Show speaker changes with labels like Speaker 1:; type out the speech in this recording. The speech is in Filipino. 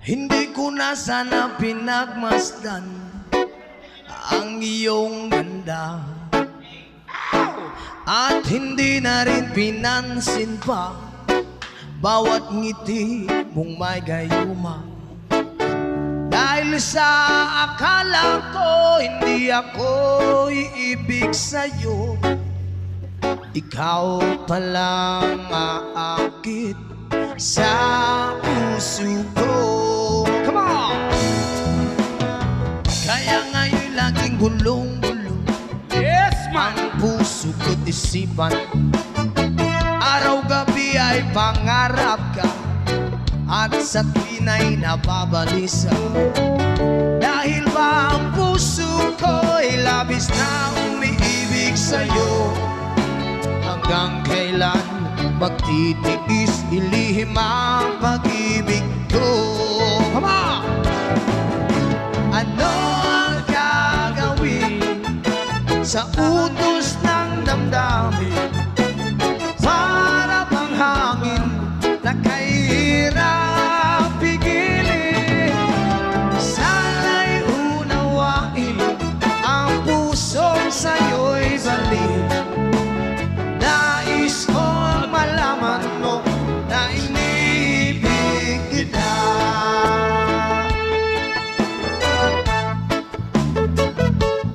Speaker 1: Hindi ko na sana pinagmasdan ang iyong ganda, at hindi na rin pinansin pa bawat ngiti mong may gayuma. Dahil sa akala ko hindi ako iibig sa'yo, ikaw palang aakit sa puso ko. Come on! Kaya ngayon laging gulong-gulong,
Speaker 2: Yes, man!
Speaker 1: ang puso ko't isipan. Araw-gabi ay pangarap ka, at sa tuwina'y nababalisa. Dahil ba ang puso ko'y labis na umiibig sa'yo, hanggang kailan magtitiis ilihim ang pag-ibig ko?